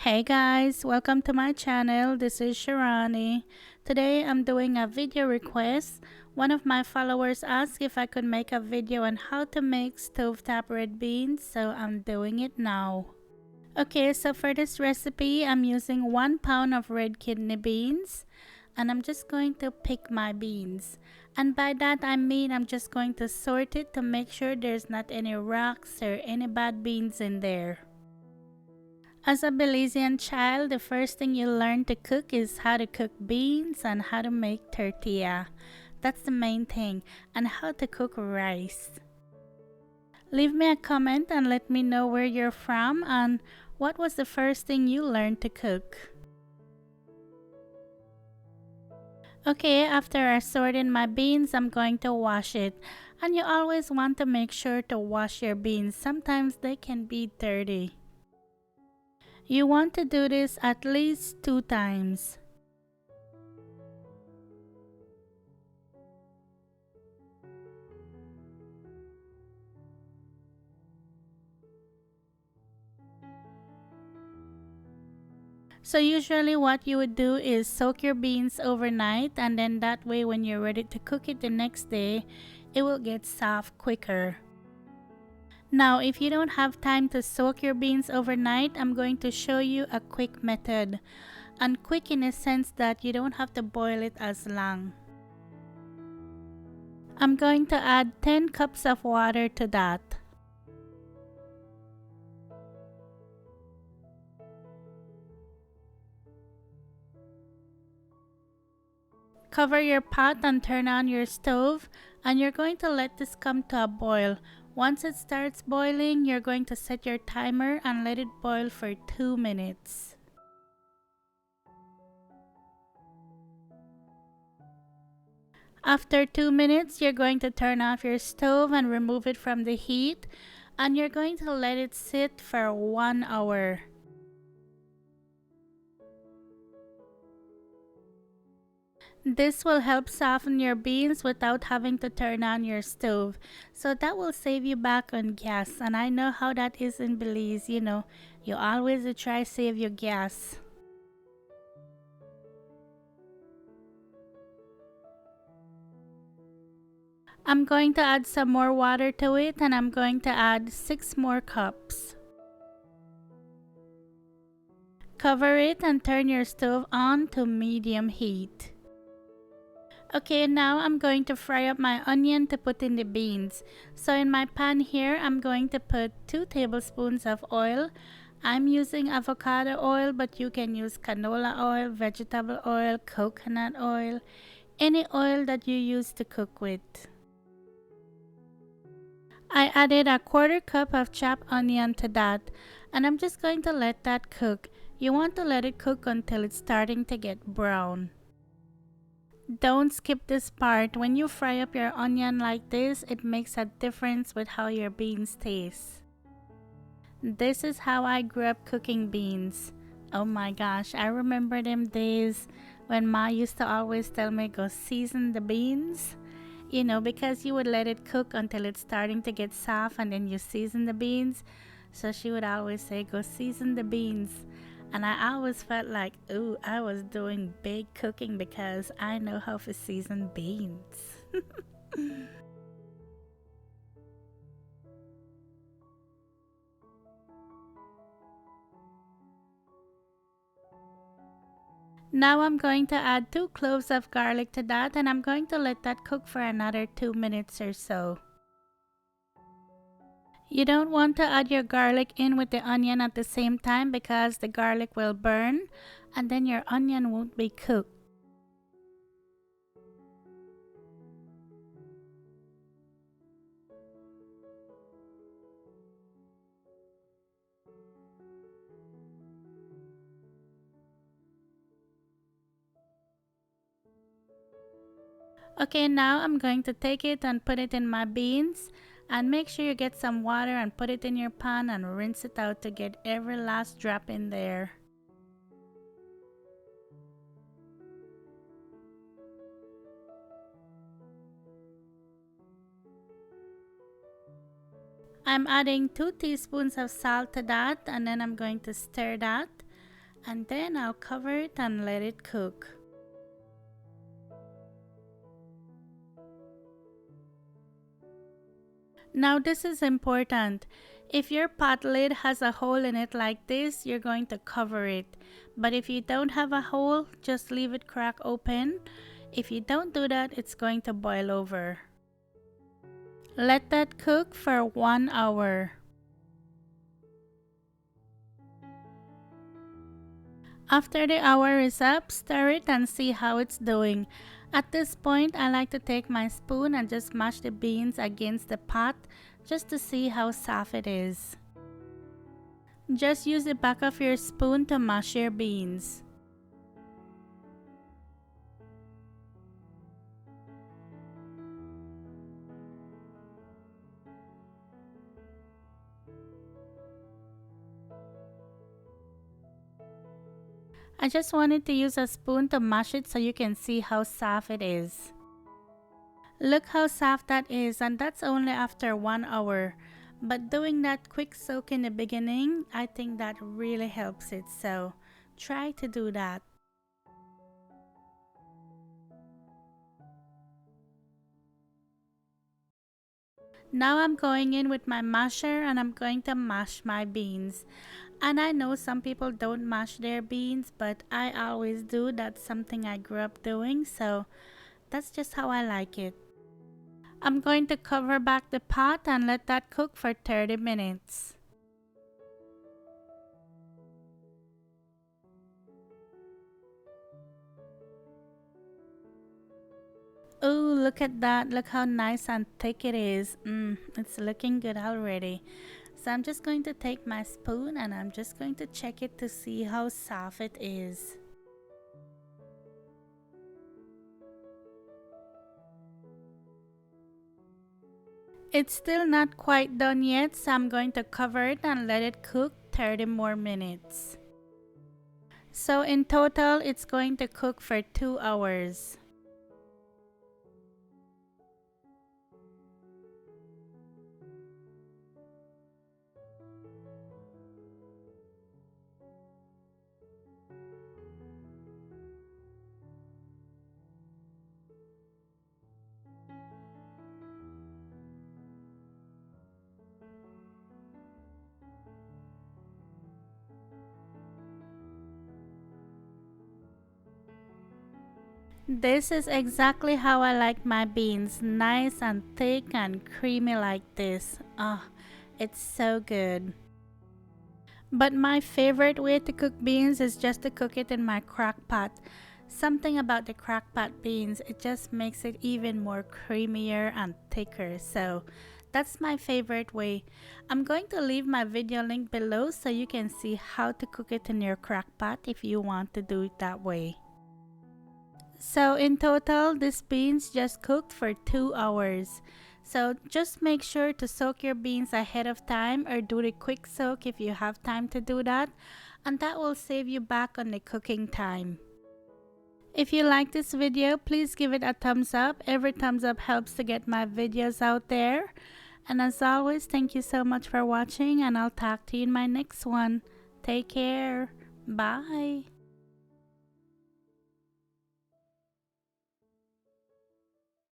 Hey guys, welcome to my channel. This is Shirani. Today I'm doing a video request. One of my followers asked if I could make a video on how to make stovetop red beans, so I'm doing it now. Okay, so for this recipe, I'm using 1 pound of red kidney beans, and I'm just going to pick my beans. And by that I mean I'm just going to sort it to make sure there's not any rocks or any bad beans in there. As a Belizean child, the first thing you learn to cook is how to cook beans and how to make tortilla. That's the main thing, and how to cook rice. Leave me a comment and let me know where you're from and what was the first thing you learned to cook. Okay, after I sort in my beans, I'm going to wash it. And you always want to make sure to wash your beans. Sometimes they can be dirty. You want to do this at least 2 times. So usually what you would do is soak your beans overnight, and then that way when you're ready to cook it the next day, it will get soft quicker. Now if you don't have time to soak your beans overnight, I'm going to show you a quick method. And quick in a sense that you don't have to boil it as long. I'm going to add 10 cups of water to that. Cover your pot and turn on your stove, and you're going to let this come to a boil. Once it starts boiling, you're going to set your timer and let it boil for 2 minutes. After 2 minutes, you're going to turn off your stove and remove it from the heat, and you're going to let it sit for 1 hour. This will help soften your beans without having to turn on your stove. So that will save you back on gas. And I know how that is in Belize, you always try save your gas. I'm going to add some more water to it, and I'm going to add 6 more cups. Cover it and turn your stove on to medium heat. Okay, now I'm going to fry up my onion to put in the beans. So in my pan here, I'm going to put 2 tablespoons of oil. I'm using avocado oil, but you can use canola oil, vegetable oil, coconut oil, any oil that you use to cook with. I added a 1/4 cup of chopped onion to that, and I'm just going to let that cook. You want to let it cook until it's starting to get brown. Don't skip this part. When you fry up your onion like this, it makes a difference with how your beans taste. This is how I grew up cooking beans. Oh my gosh, I remember them days when Ma used to always tell me go season the beans. Because you would let it cook until it's starting to get soft and then you season the beans. So she would always say go season the beans. And I always felt like, ooh, I was doing big cooking because I know how to season beans. Now I'm going to add 2 cloves of garlic to that, and I'm going to let that cook for another 2 minutes or so. You don't want to add your garlic in with the onion at the same time because the garlic will burn and then your onion won't be cooked. Okay, now I'm going to take it and put it in my beans, and make sure you get some water and put it in your pan and rinse it out to get every last drop in there. I'm adding 2 teaspoons of salt to that, and then I'm going to stir that. And then I'll cover it and let it cook. Now this is important. If your pot lid has a hole in it like this, you're going to cover it. But if you don't have a hole, just leave it crack open. If you don't do that, it's going to boil over. Let that cook for 1 hour. After the hour is up, stir it and see how it's doing. At this point, I like to take my spoon and just mash the beans against the pot just to see how soft it is. Just use the back of your spoon to mash your beans. I just wanted to use a spoon to mash it so you can see how soft it is. Look how soft that is, and that's only after 1 hour. But doing that quick soak in the beginning, I think that really helps it, so try to do that. Now I'm going in with my masher and I'm going to mash my beans. And I know some people don't mash their beans, but I always do. That's something I grew up doing, so that's just how I like it. I'm going to cover back the pot and let that cook for 30 minutes. Oh, look at that. Look how nice and thick it is. It's looking good already. So I'm just going to take my spoon and I'm just going to check it to see how soft it is. It's still not quite done yet, so I'm going to cover it and let it cook 30 more minutes. So in total, it's going to cook for 2 hours. This is exactly how I like my beans, nice and thick and creamy like this. It's so good. But my favorite way to cook beans is just to cook it in my crock pot. Something about the crock pot beans, it just makes it even more creamier and thicker. So that's my favorite way. I'm going to leave my video link below so you can see how to cook it in your crock pot if you want to do it that way. So in total, these beans just cooked for 2 hours. So just make sure to soak your beans ahead of time or do the quick soak if you have time to do that, and that will save you back on the cooking time. If you like this video, please give it a thumbs up. Every thumbs up helps to get my videos out there. And as always, thank you so much for watching and I'll talk to you in my next one. Take care. Bye.